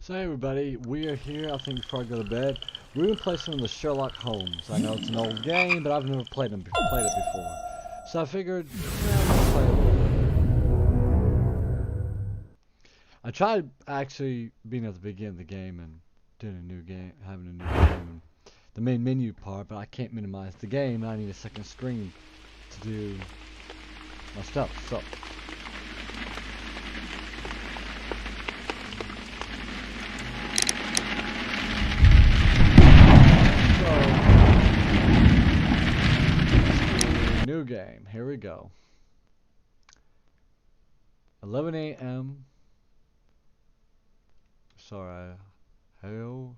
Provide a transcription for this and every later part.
So hey everybody, we are here. I think before I go to bed, we're gonna play some of the Sherlock Holmes. I know it's an old game, but I've never played it before. So I figured, I'm gonna play it a little bit. I tried actually being at the beginning of the game and doing a new game, having a new game, the main menu part, but I can't minimize the game. And I need a second screen to do my stuff. So. New game. Here we go. 11 a.m. Sorry. Hell.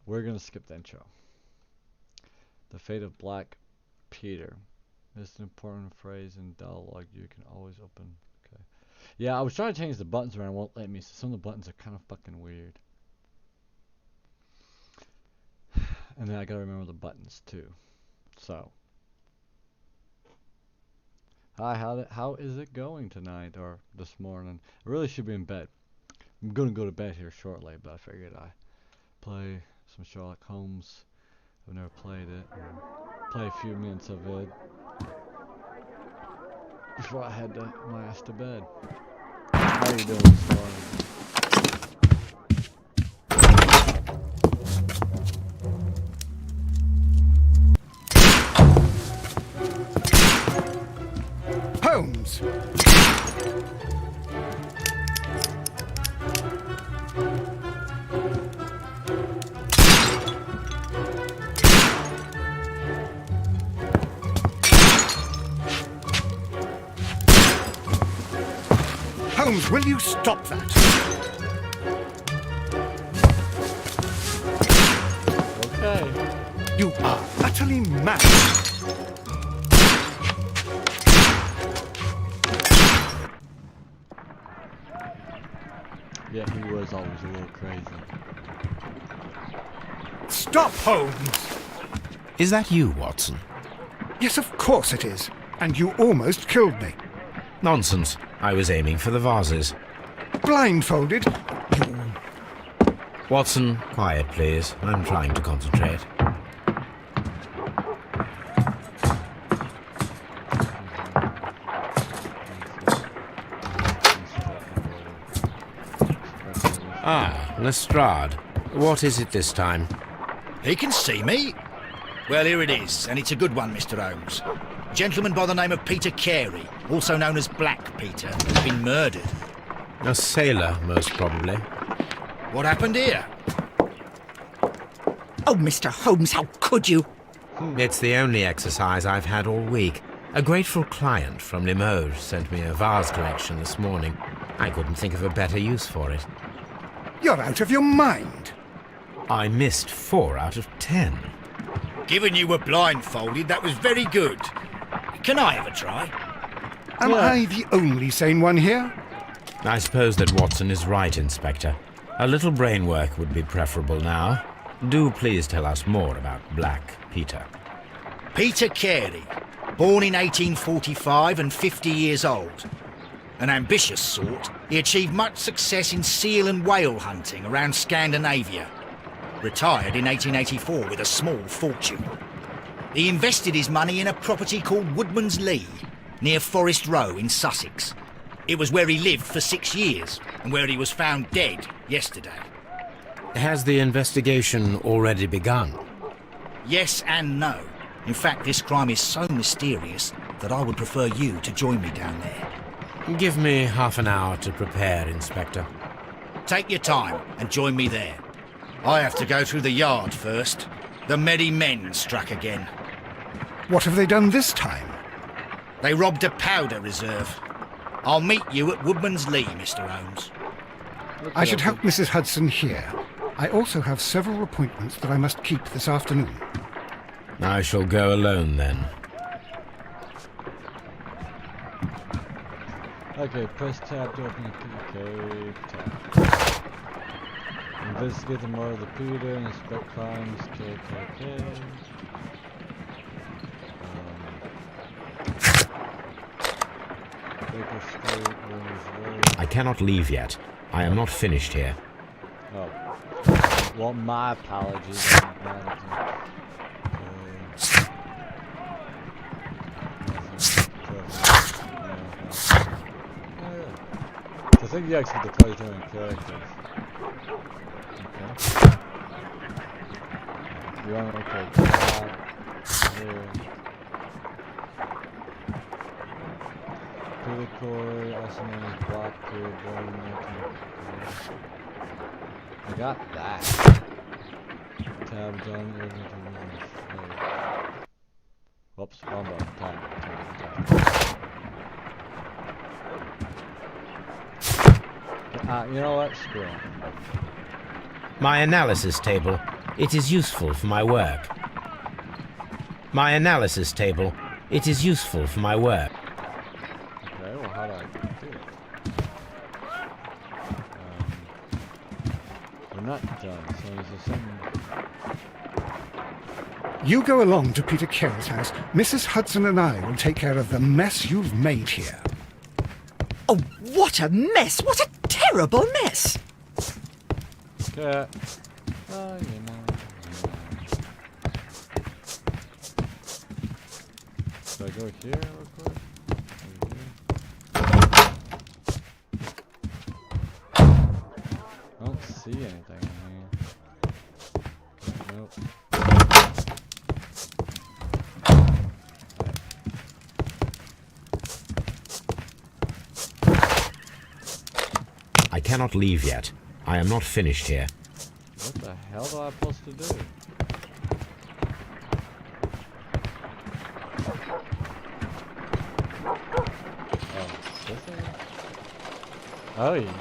We're gonna skip the intro. The fate of Black Peter. This is an important phrase in dialogue you can always open. Okay. Yeah, I was trying to change the buttons around, it won't let me. So some of the buttons are kind of fucking weird. And then I gotta remember the buttons too. So. Hi, how is it going tonight or this morning? I really should be in bed. I'm gonna go to bed here shortly, but I figured I play some Sherlock Holmes. I've never played it. Play a few minutes of it before I head my ass to bed. How are you doing this morning? Holmes! Holmes, will you stop that? Okay. You are utterly mad. Yeah, he was always a little crazy. Stop, Holmes! Is that you, Watson? Yes, of course it is. And you almost killed me. Nonsense. I was aiming for the vases. Blindfolded? Watson, quiet, please. I'm trying to concentrate. Ah, Lestrade. What is it this time? He can see me. Well, here it is, and it's a good one, Mr. Holmes. A gentleman by the name of Peter Carey, also known as Black Peter, has been murdered. A sailor, most probably. What happened here? Oh, Mr. Holmes, how could you? It's the only exercise I've had all week. A grateful client from Limoges sent me a vase collection this morning. I couldn't think of a better use for it. You're out of your mind. I missed 4 out of 10. Given you were blindfolded, that was very good. Can I have a try? Am I the only sane one here? I suppose that Watson is right, Inspector. A little brain work would be preferable now. Do please tell us more about Black Peter. Peter Carey, born in 1845 and 50 years old. An ambitious sort, he achieved much success in seal and whale hunting around Scandinavia. Retired in 1884 with a small fortune. He invested his money in a property called Woodman's Lee, near Forest Row in Sussex. It was where he lived for 6 years, and where he was found dead yesterday. Has the investigation already begun? Yes and no. In fact, this crime is so mysterious that I would prefer you to join me down there. Give me half an hour to prepare, Inspector. Take your time and join me there. I have to go through the yard first. The merry men struck again. What have they done this time? They robbed a powder reserve. I'll meet you at Woodman's Lee, Mr. Holmes. I should help Mrs. Hudson here. I also have several appointments that I must keep this afternoon. I shall go alone then. Okay, press tab to open the PK tab. Investigate the murder of the Peter, inspect crimes, KKK. Baker Street, Williams Road. I cannot leave yet. I am not finished here. Oh. Well, my apologies. I think you actually deploy doing characters. Okay. You want to okay, here. Pelicoy, also known as Blackbeard, born in 1954. I got that. Tab done, whoops, wrong button. Tab. You know what? Screw it. My analysis table. It is useful for my work. My analysis table. It is useful for my work. Okay, well, how do I do it? We're not done, so there's a second. You go along to Peter Carroll's house. Mrs. Hudson and I will take care of the mess you've made here. Oh, what a mess! What a terrible mess! Okay. Oh, you know. So I go here real quick? I don't see anything in here. Nope. I cannot leave yet. I am not finished here. What the hell am I supposed to do? Oh, this thing? Oh, yeah.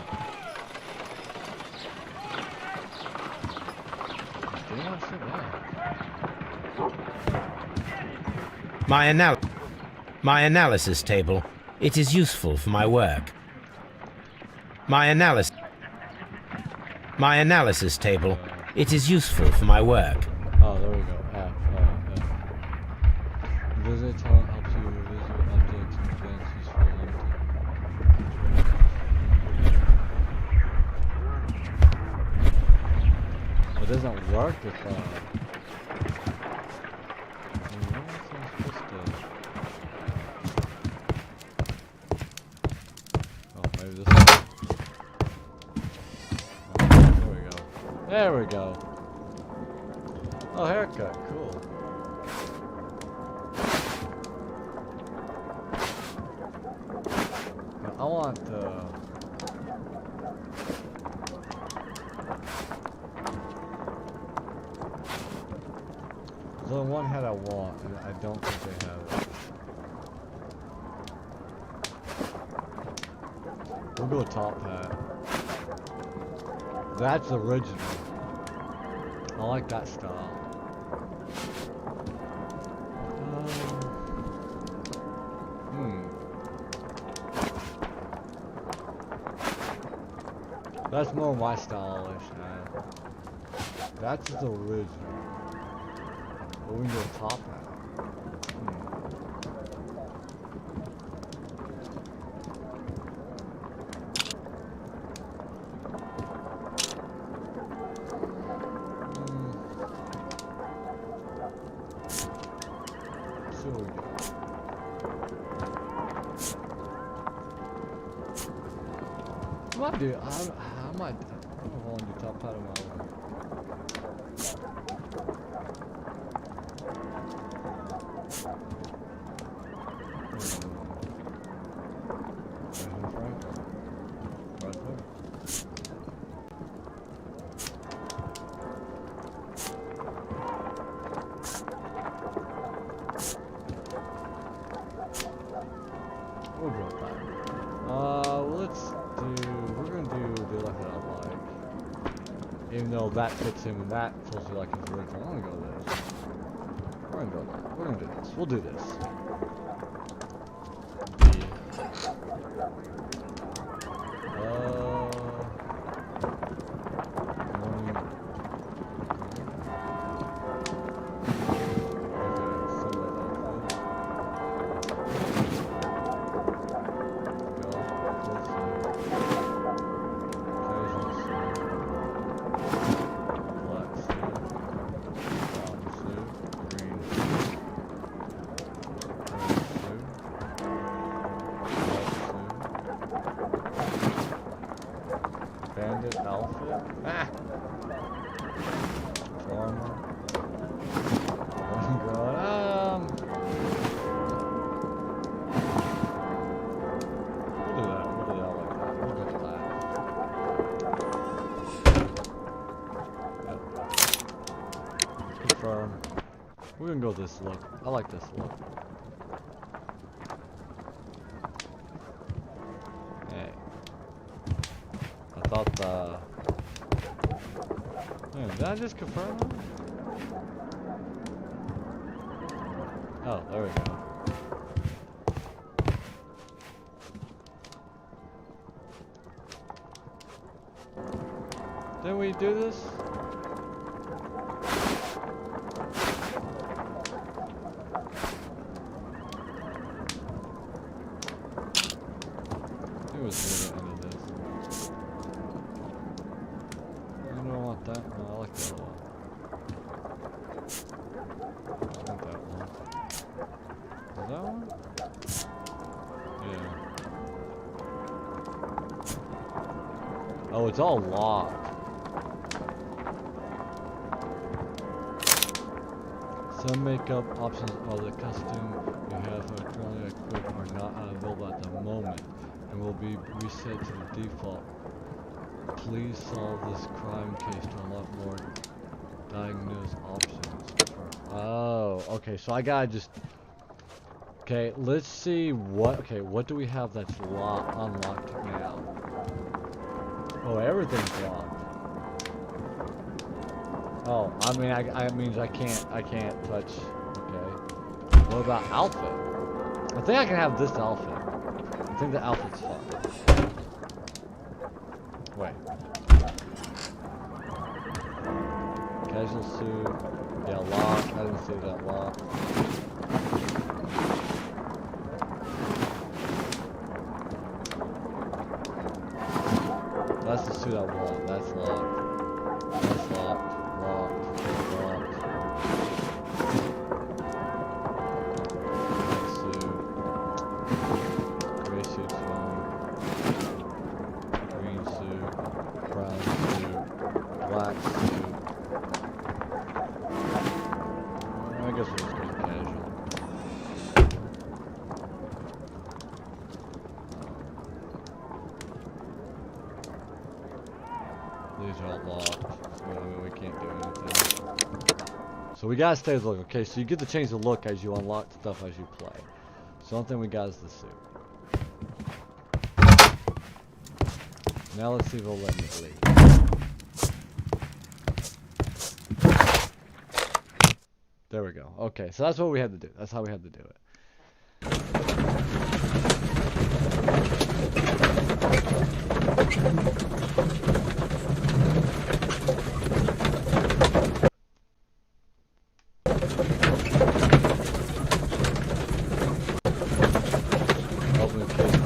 Didn't I see that? My analysis table. It is useful for my work. My analysis table. It is useful for my work. Oh, there we go. F. Visit talent helps you visit updates and events useful limited. It doesn't work if what was I supposed to? Oh, maybe this one. There we go. Oh, haircut, cool. Now, I want the one hat I want, and I don't think they have it. We'll go top hat. That's original. I like that style. That's more my style-ish now. That's the original. But we can go top hat. I might do top part of my life. We'll go with that. We're gonna do the left that I like. Even though that fits him and that feels like his original. I'm gonna go with this. We're gonna go with that. We're gonna do this. We'll do this. Morning. Bandit outfit? Ah! Farmer. Oh god. We'll do that. We'll do that like that. We'll go for that. Yep. Confirm. We're gonna go this look. I like this look. Hey. I thought Man, did I just confirm that? Oh, there we go. Didn't we do this? It was near the end of this. I don't want that. No, I like the other one. I want that one. Is that one? Yeah. Oh, it's all locked. Some makeup options are the costume you have currently equipped are not available at the moment and will be reset to the default. Please solve this crime case to unlock more diagnose options. Oh, okay, so I gotta just... Okay, let's see what... Okay, what do we have that's unlocked now? Oh, everything's locked. Oh, I mean, I means I can't touch. Okay. What about outfit? I think I can have this outfit. I think the outfit's fine. Wait. Casual suit. Yeah, lock. I didn't see that lock. That's the suit I want. That's locked. That's locked. Locked. Locked. Black suit. Gray suit's fine. Green suit. Brown suit. Black suit. I guess we'll just go casual. These are all locked. We can't do anything. So we gotta stay as look. Okay, so you get to change the look as you unlock stuff as you play. So the only thing we got is the suit. Now let's see if they'll let me leave. There we go. Okay, so that's what we had to do. That's how we had to do it. Open the case.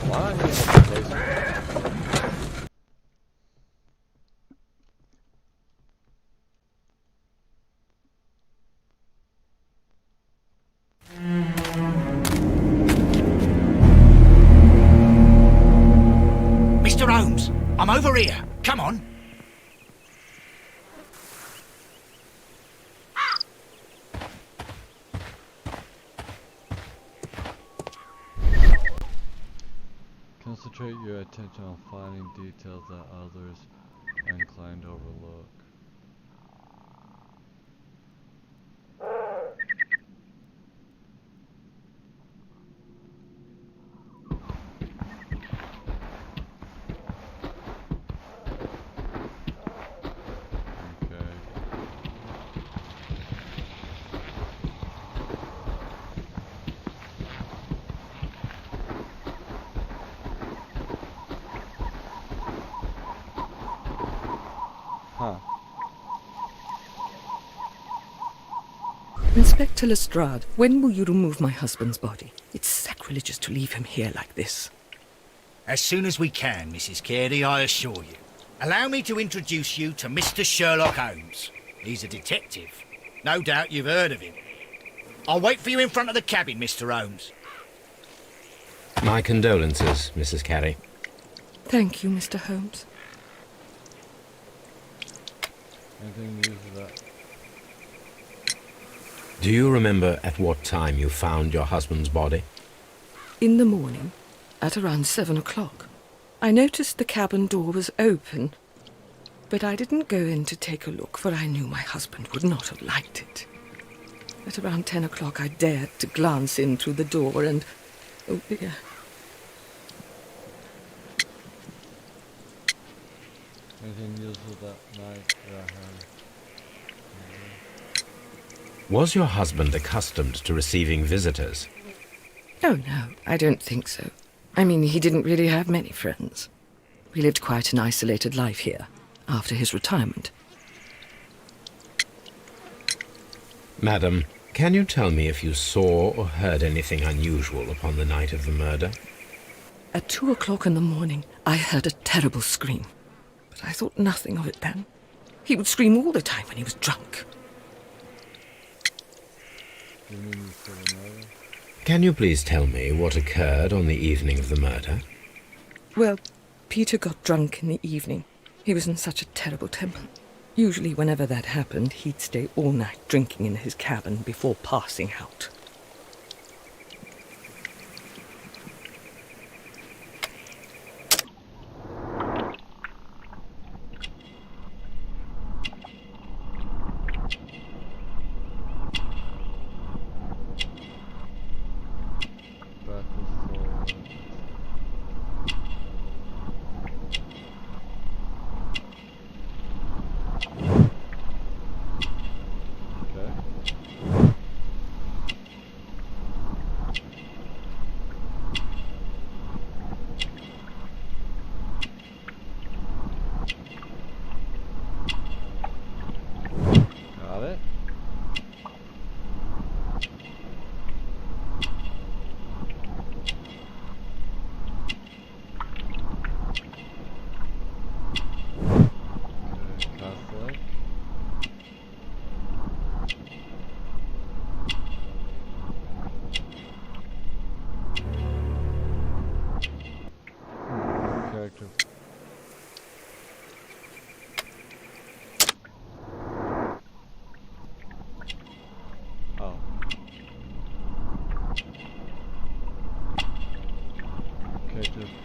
Why not open the case? Mr. Holmes, I'm over here. Come on. Concentrate your attention on finding details that others are inclined to overlook. Okay. Inspector Lestrade, when will you remove my husband's body? It's sacrilegious to leave him here like this. As soon as we can, Mrs. Carey, I assure you. Allow me to introduce you to Mr. Sherlock Holmes. He's a detective. No doubt you've heard of him. I'll wait for you in front of the cabin, Mr. Holmes. My condolences, Mrs. Carey. Thank you, Mr. Holmes. Anything news of that? Do you remember at what time you found your husband's body? In the morning, at around 7 o'clock, I noticed the cabin door was open, but I didn't go in to take a look, for I knew my husband would not have liked it. At around 10 o'clock, I dared to glance in through the door and... oh dear. Anything news of that night that I heard? Was your husband accustomed to receiving visitors? Oh, no, I don't think so. I mean, he didn't really have many friends. We lived quite an isolated life here, after his retirement. Madam, can you tell me if you saw or heard anything unusual upon the night of the murder? At 2 o'clock in the morning, I heard a terrible scream. But I thought nothing of it then. He would scream all the time when he was drunk. You mean you saw the murder? Can you please tell me what occurred on the evening of the murder? Well, Peter got drunk in the evening. He was in such a terrible temper. Usually whenever that happened, he'd stay all night drinking in his cabin before passing out.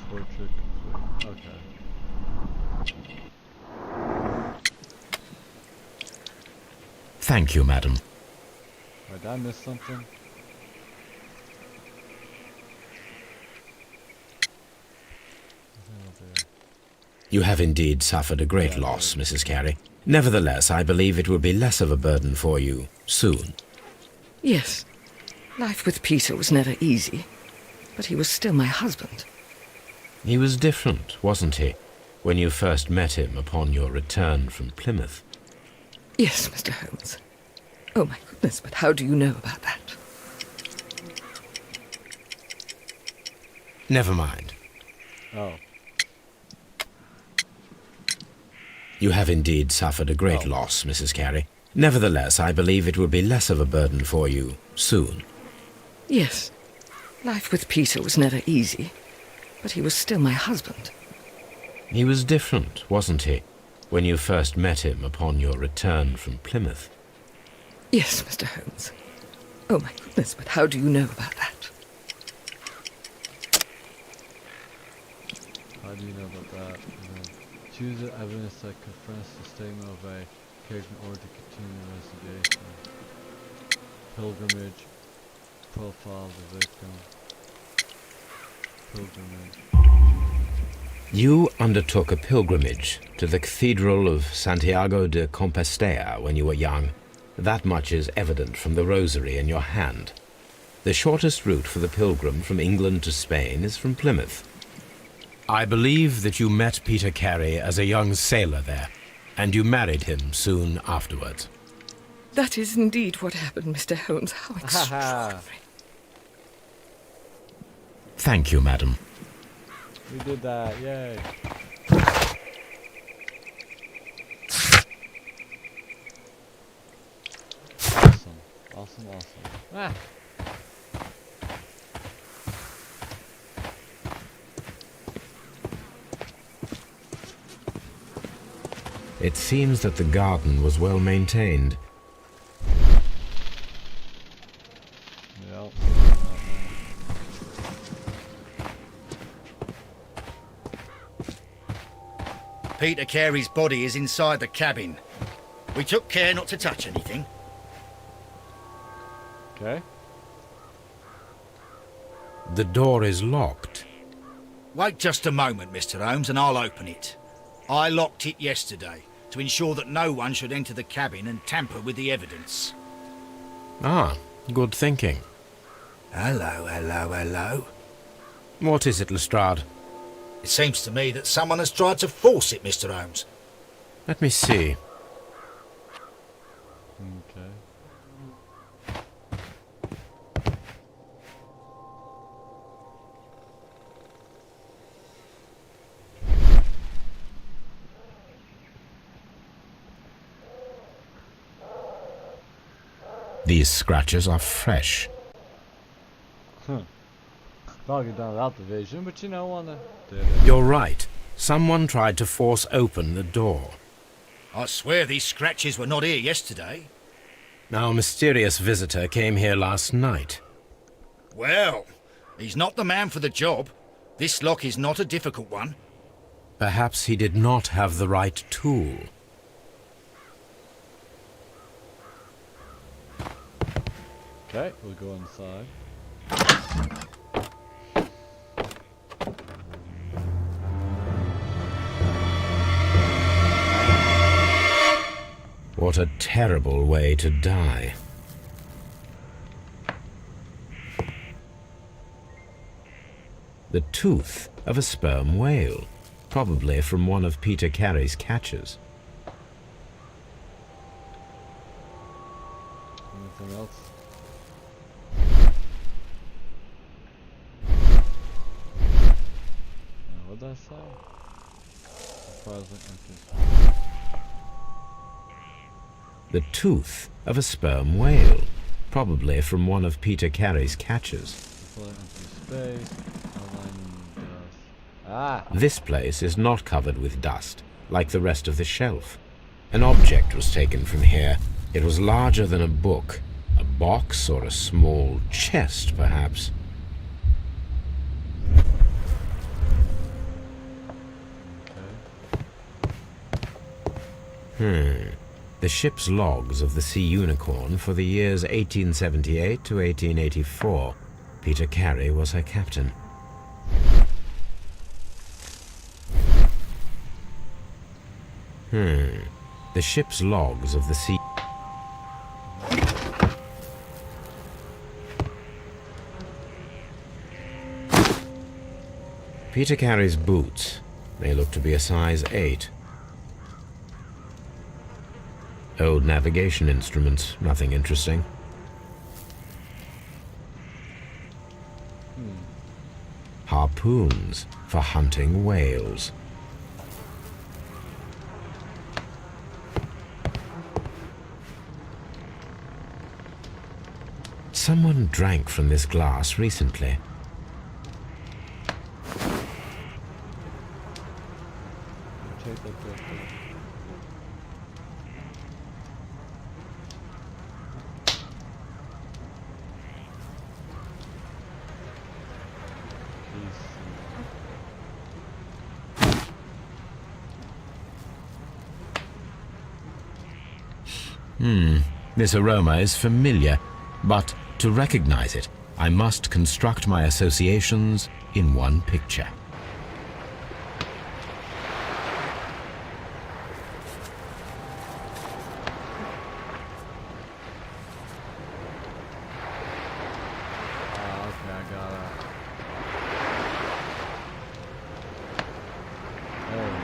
Portrait complete. Okay. Thank you, madam. Did I miss something? You have indeed suffered a great loss, Mrs. Carey. Nevertheless, I believe it will be less of a burden for you soon. Yes. Life with Peter was never easy, but he was still my husband. He was different, wasn't he, when you first met him upon your return from Plymouth? Yes, Mr. Holmes. Oh, my goodness, but how do you know about that? Never mind. Oh. You have indeed suffered a great loss, Mrs. Carey. Nevertheless, I believe it will be less of a burden for you soon. Yes. Life with Peter was never easy, but he was still my husband. He was different, wasn't he, when you first met him upon your return from Plymouth? Yes, Mr. Holmes. Oh, my goodness, but how do you know about that? How do you know about that? Choose the evidence that confronts the statement of a character in order to continue the investigation. Pilgrimage. Profile of the victim. Pilgrimage. You undertook a pilgrimage to the Cathedral of Santiago de Compostela when you were young. That much is evident from the rosary in your hand. The shortest route for the pilgrim from England to Spain is from Plymouth. I believe that you met Peter Carey as a young sailor there, and you married him soon afterwards. That is indeed what happened, Mr. Holmes. How Haha. extraordinary. Thank you, madam. We did that, yay. Awesome, awesome, awesome. Ah. It seems that the garden was well maintained. Yep. Peter Carey's body is inside the cabin. We took care not to touch anything. Okay. The door is locked. Wait just a moment, Mr. Holmes, and I'll open it. I locked it yesterday to ensure that no one should enter the cabin and tamper with the evidence. Ah, good thinking. Hello, hello, hello. What is it, Lestrade? It seems to me that someone has tried to force it, Mr. Holmes. Let me see. Okay. These scratches are fresh. Thought I'd done without the vision, but you know, wanna did it. You're right. Someone tried to force open the door. I swear these scratches were not here yesterday. Our mysterious visitor came here last night. Well, he's not the man for the job. This lock is not a difficult one. Perhaps he did not have the right tool. Okay, we'll go inside. What a terrible way to die. The tooth of a sperm whale, probably from one of Peter Carey's catches. Anything else? What did I say? Surprisingly empty. The tooth of a sperm whale, probably from one of Peter Carey's catches. Full of empty space. Outlining dust. Ah! This place is not covered with dust, like the rest of the shelf. An object was taken from here. It was larger than a book, a box or a small chest, perhaps. The ship's logs of the Sea Unicorn for the years 1878 to 1884. Peter Carey was her captain. The ship's logs of the Sea... Peter Carey's boots. They look to be a size 8. Old navigation instruments, nothing interesting. Harpoons for hunting whales. Someone drank from this glass recently. Take that back. This aroma is familiar, but to recognize it, I must construct my associations in one picture. Okay, I got it. There we go. There we go.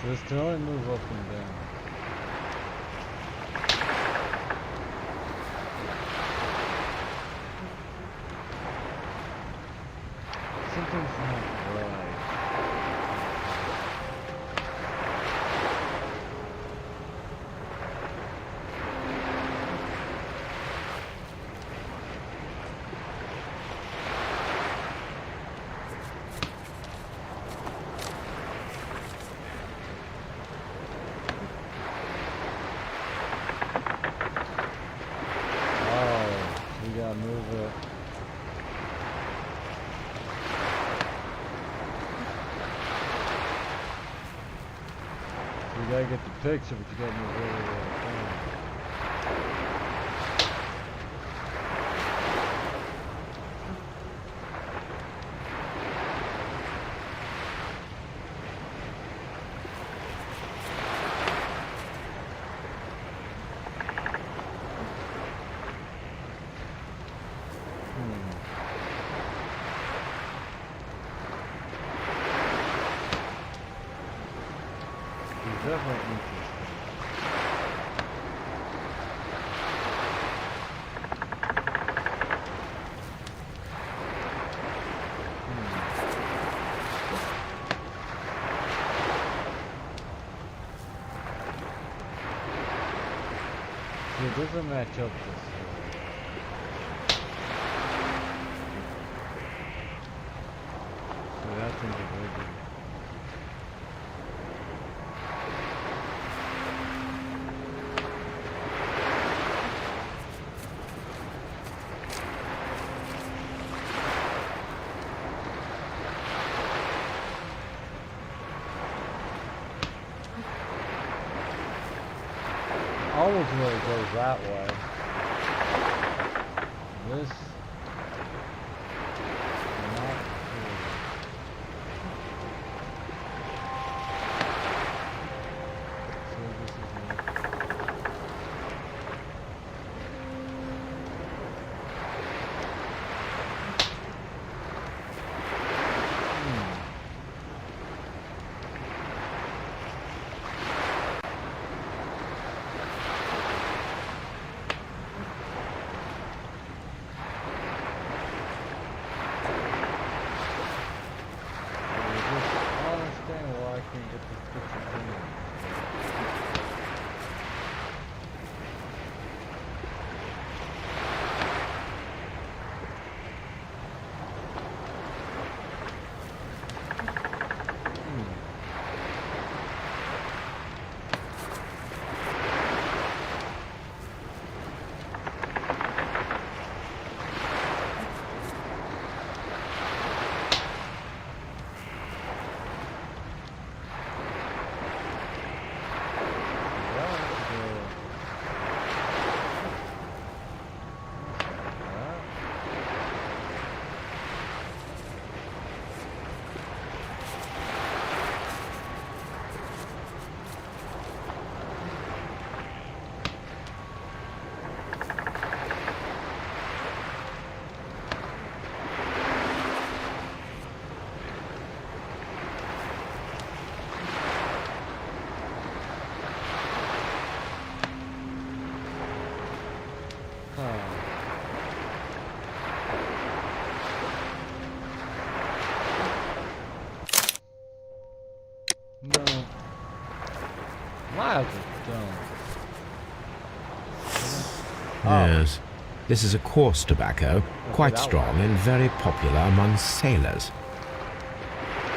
This can only move up and down. Something's not right. We gotta move it. So you gotta get the picture, but you gotta move it really, really fast. It's definitely interesting. See, it doesn't match up this way. So that's individual. Almost really goes that way. This not here. So this is it. I don't understand why I can't get this picture clean. No. Why is it done? Yes. This is a coarse tobacco, quite that strong and very popular among sailors.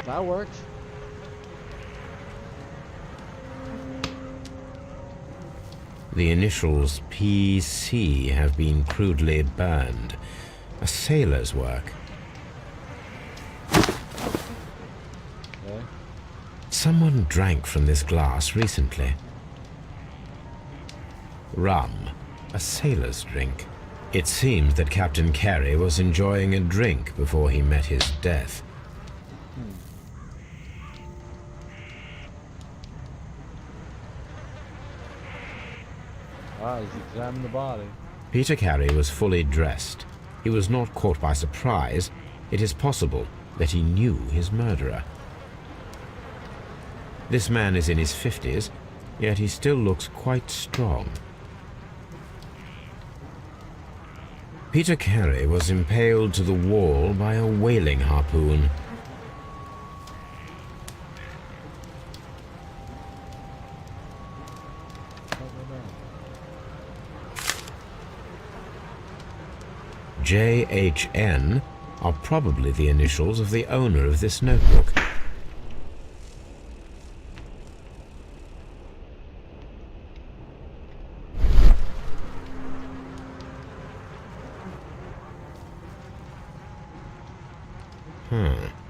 That worked. The initials PC have been crudely burned. A sailor's work. Okay. Someone drank from this glass recently. Rum, a sailor's drink. It seems that Captain Carey was enjoying a drink before he met his death. Alright, let's examine the body. Peter Carey was fully dressed. He was not caught by surprise. It is possible that he knew his murderer. This man is in his 50s, yet he still looks quite strong. Peter Carey was impaled to the wall by a whaling harpoon. JHN are probably the initials of the owner of this notebook.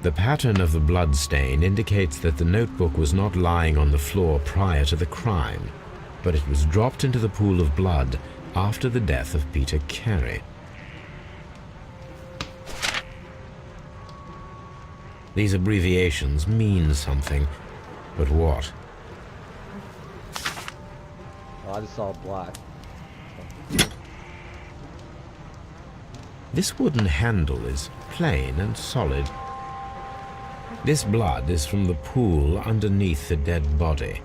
The pattern of the blood stain indicates that the notebook was not lying on the floor prior to the crime, but it was dropped into the pool of blood after the death of Peter Carey. These abbreviations mean something, but what? Oh, I just saw black. This wooden handle is plain and solid. This blood is from the pool underneath the dead body.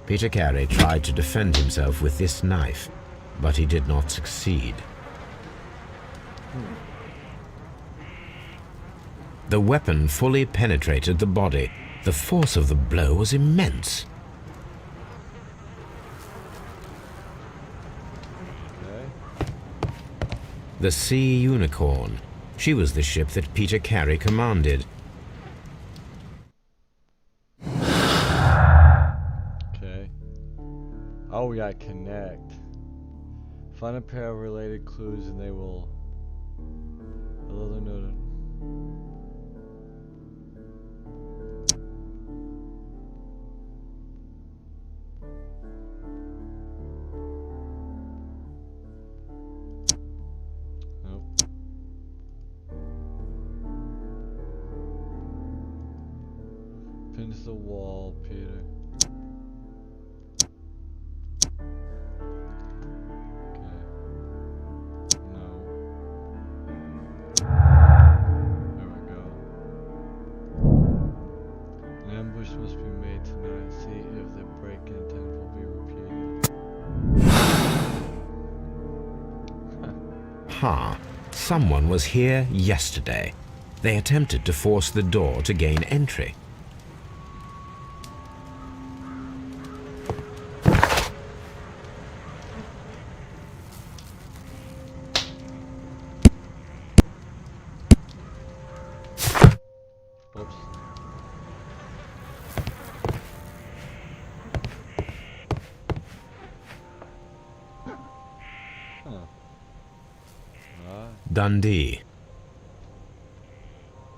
Peter Carey tried to defend himself with this knife, but he did not succeed. The weapon fully penetrated the body. The force of the blow was immense. Okay. The Sea Unicorn. She was the ship that Peter Carey commanded. Okay. Oh, we got connect. Find a pair of related clues and they will. Although they're noted. Nope. Pin to the wall, Peter. Okay. No. There we go. An ambush must be made tonight. See if the break-in attempt will be repeated. Ha! Someone was here yesterday. They attempted to force the door to gain entry. Oops. Huh. Right. Dundee.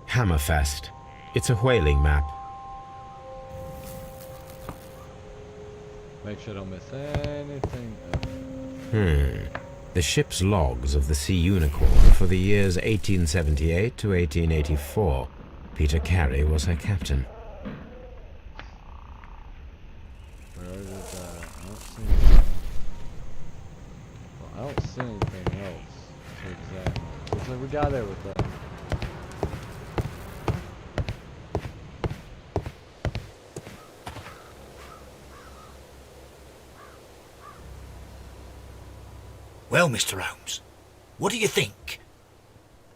Hammerfest. It's a whaling map. Make sure I don't miss anything. The ship's logs of the Sea Unicorn for the years 1878 to 1884. Peter Carey was her captain. Where is that? I don't see anything. Well, I don't see anything else. So exactly. Looks like we got everything. Well, Mr. Holmes, what do you think?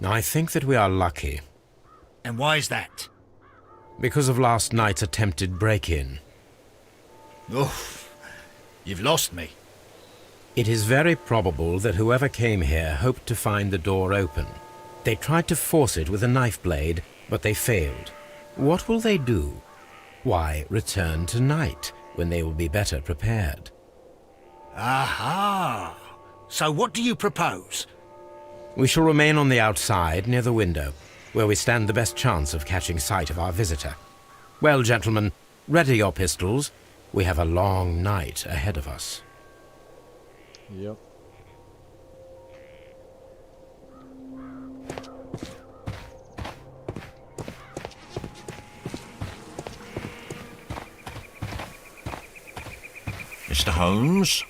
I think that we are lucky And why is that? because of last night's attempted break-in. Oh, you've lost me. It is very probable that whoever came here hoped to find the door open. They tried to force it with a knife blade, but they failed. What will they do? Why, return tonight, when they will be better prepared. Aha! So what do you propose? We shall remain on the outside, near the window, where we stand the best chance of catching sight of our visitor. Well, gentlemen, ready your pistols. We have a long night ahead of us. Yep. Mr. Holmes?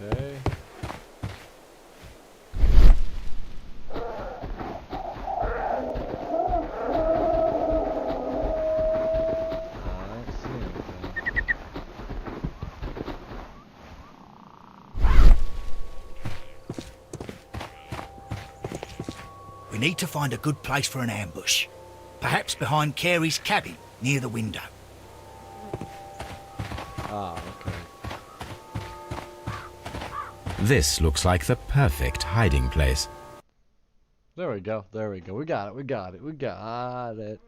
Okay. need to find a good place for an ambush. Perhaps behind Carey's cabin, near the window. Ah, okay. This looks like the perfect hiding place. There we go. There we go. We got it. We got it. We got it.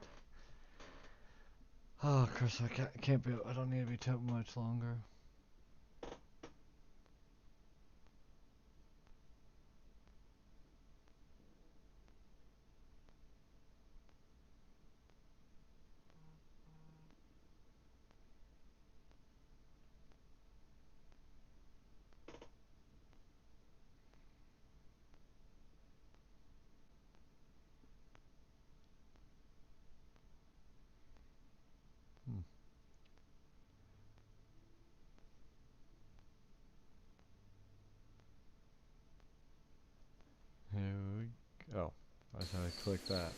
Oh, Chris, I can't be. I don't need to be too much longer. Here we go. I just had to click that.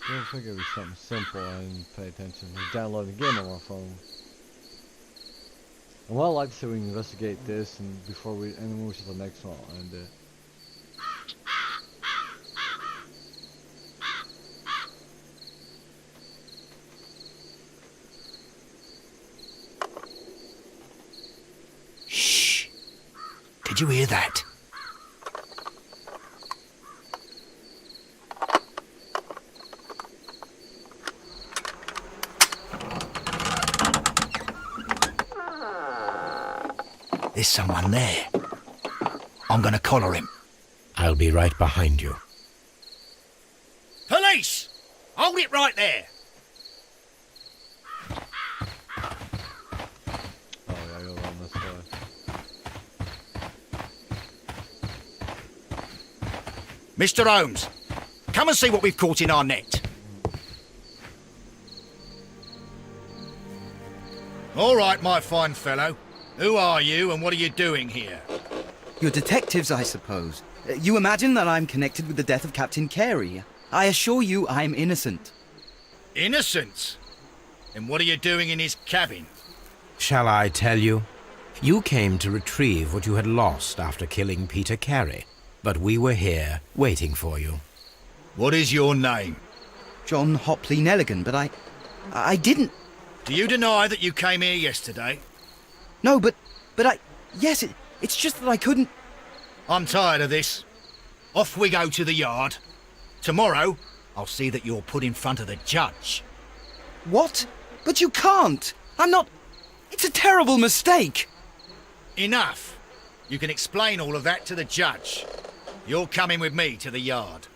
Didn't think it'd be something simple. I didn't pay attention. He's downloading the game on my phone. And what I'd like to see, we can investigate this and before we move to the next one, I'll end it. Shh! Did you hear that? There's someone there. I'm gonna collar him. I'll be right behind you. Police! Hold it right there! Oh yeah, I go around this way. Mr. Holmes, come and see what we've caught in our net. All right, my fine fellow. Who are you and what are you doing here? You're detectives, I suppose. You imagine that I'm connected with the death of Captain Carey. I assure you I'm innocent. Innocent? And what are you doing in his cabin? Shall I tell you? You came to retrieve what you had lost after killing Peter Carey, but we were here waiting for you. What is your name? John Hopley Nelligan, but I didn't... Do you deny that you came here yesterday? No, but yes, it's just that I couldn't... I'm tired of this. Off we go to the yard. Tomorrow, I'll see that you're put in front of the judge. What? But you can't! I'm not... It's a terrible mistake! Enough. You can explain all of that to the judge. You're coming with me to the yard.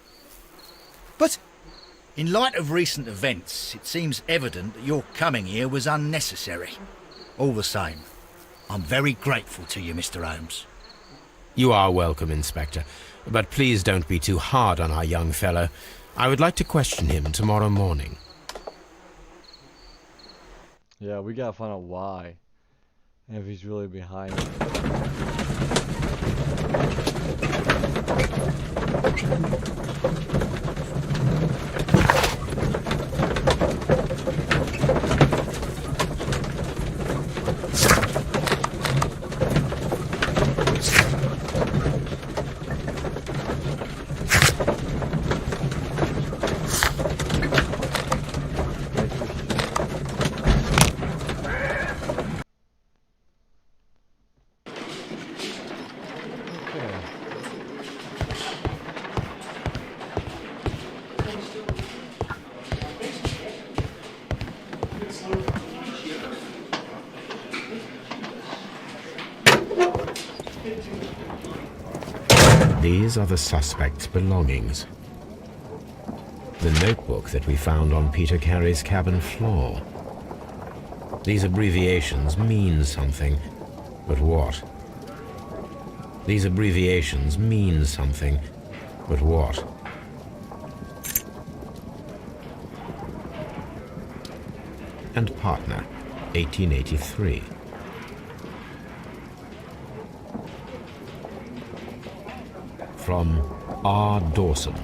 But... In light of recent events, it seems evident that your coming here was unnecessary. All the same, I'm very grateful to you, Mr. Holmes. You are welcome, Inspector, but please don't be too hard on our young fellow. I would like to question him tomorrow morning. Yeah, we gotta find out why. And if he's really behind it. These are the suspect's belongings. The notebook that we found on Peter Carey's cabin floor. These abbreviations mean something, but what? These abbreviations mean something, but what? And partner, 1883. From R. Dawson.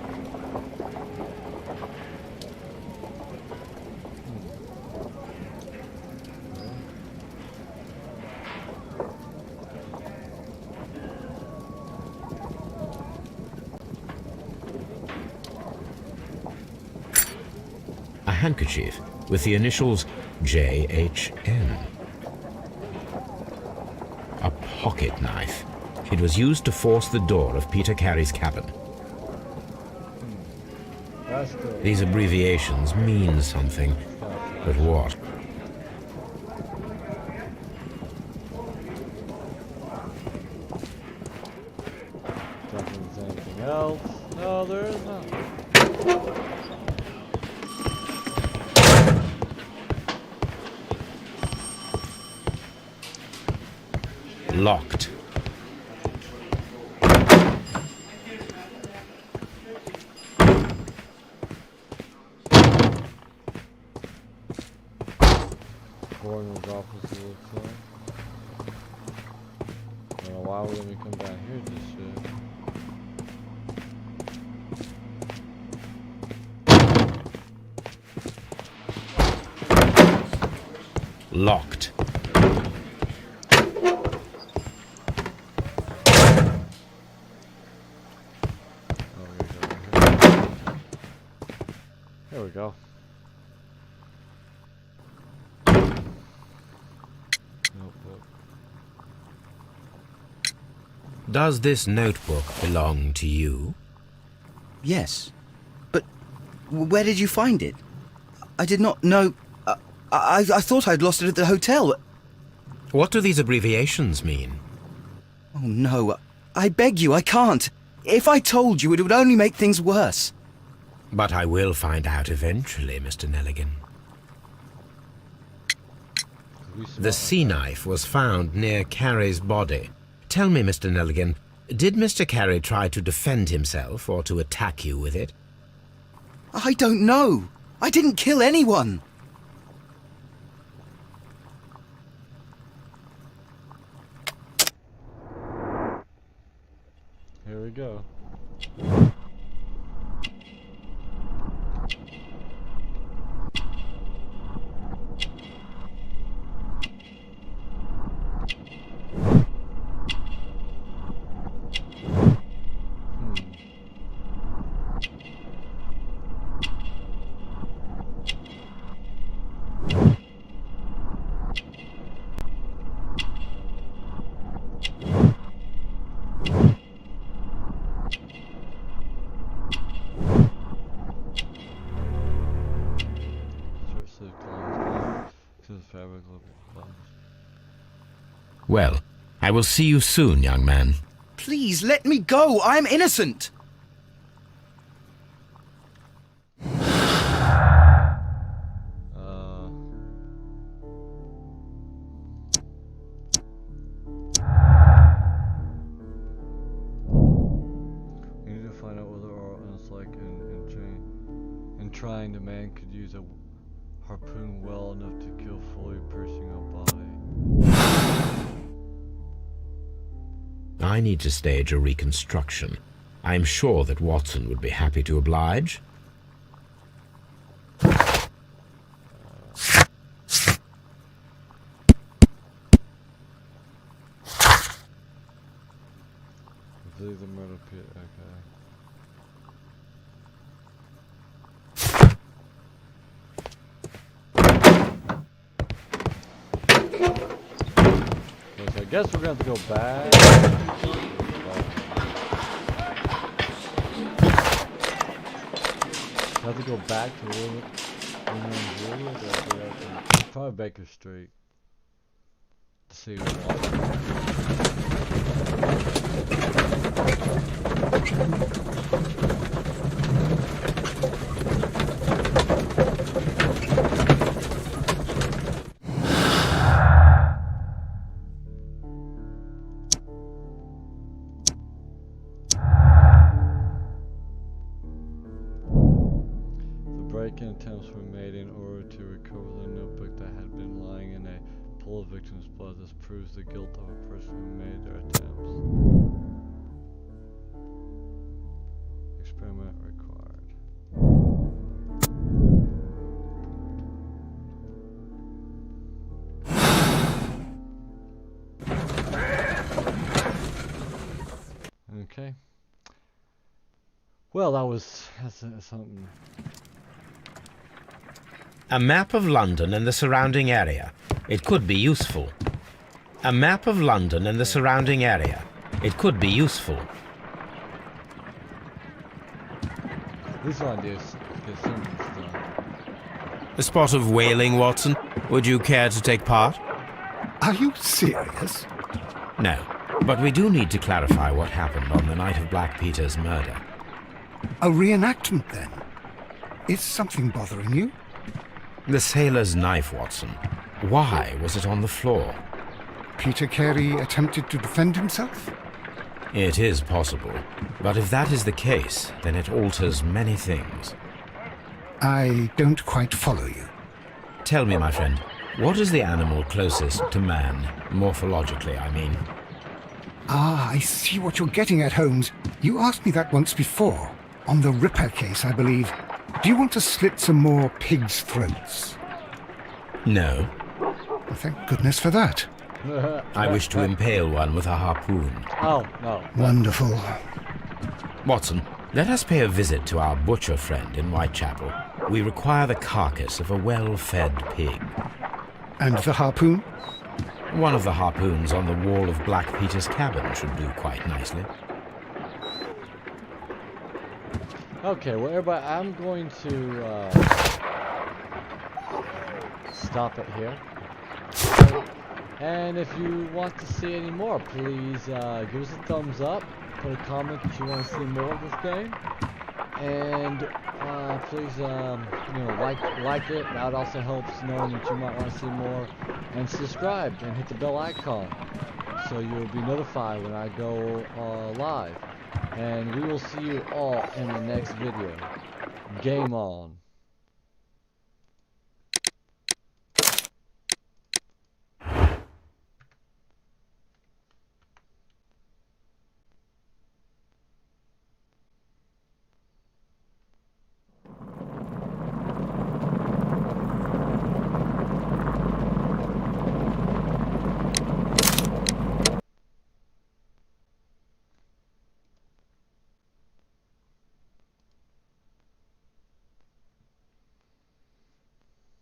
handkerchief with the initials JHN. A pocket knife. It was used to force the door of Peter Carey's cabin. That's good. These abbreviations mean something, but what? Don't think there's anything else. No, there is not. Locked. Coroner's office, it looks like. I don't know why would let me come down here just yet. Locked. There we go. Notebook. Does this notebook belong to you? Yes. But where did you find it? I did not know... I thought I'd lost it at the hotel. What do these abbreviations mean? Oh, no. I beg you, I can't. If I told you, it would only make things worse. But I will find out eventually, Mr. Nelligan. The sea knife was found near Carey's body. Tell me, Mr. Nelligan, did Mr. Carey try to defend himself or to attack you with it? I don't know. I didn't kill anyone. Here we go. Well, I will see you soon, young man. Please, let me go. I'm innocent. We need to find out whether Orton's like in trying the man could use a harpoon well enough to kill fully piercing a body. I need to stage a reconstruction. I am sure that Watson would be happy to oblige. Leave the murder pit, okay. So I guess we're gonna have to go back. I have to go back to probably Baker Street to see break-in attempts were made in order to recover the notebook that had been lying in a pool of victims' blood. This proves the guilt of a person who made their attempts. Experiment required. Okay. Well, that's something. A map of London and the surrounding area. It could be useful. A map of London and the surrounding area. It could be useful. This one is get sentence done. A spot of whaling, Watson. Would you care to take part? Are you serious? No, but we do need to clarify what happened on the night of Black Peter's murder. A reenactment, then? Is something bothering you? The sailor's knife, Watson. Why was it on the floor? Peter Carey attempted to defend himself? It is possible, but if that is the case, then it alters many things. I don't quite follow you. Tell me, my friend, what is the animal closest to man, morphologically, I mean? Ah, I see what you're getting at, Holmes. You asked me that once before. On the Ripper case, I believe. Do you want to slit some more pigs' throats? No. Well, thank goodness for that. I wish to impale one with a harpoon. Oh, no. Wonderful. Watson, let us pay a visit to our butcher friend in Whitechapel. We require the carcass of a well-fed pig. And the harpoon? One of the harpoons on the wall of Black Peter's cabin should do quite nicely. Okay, well, everybody, I'm going to stop it here. And if you want to see any more, please give us a thumbs up. Put a comment if you want to see more of this game. And please, like it. That also helps knowing that you might want to see more. And subscribe and hit the bell icon so you'll be notified when I go live. And we will see you all in the next video. Game on.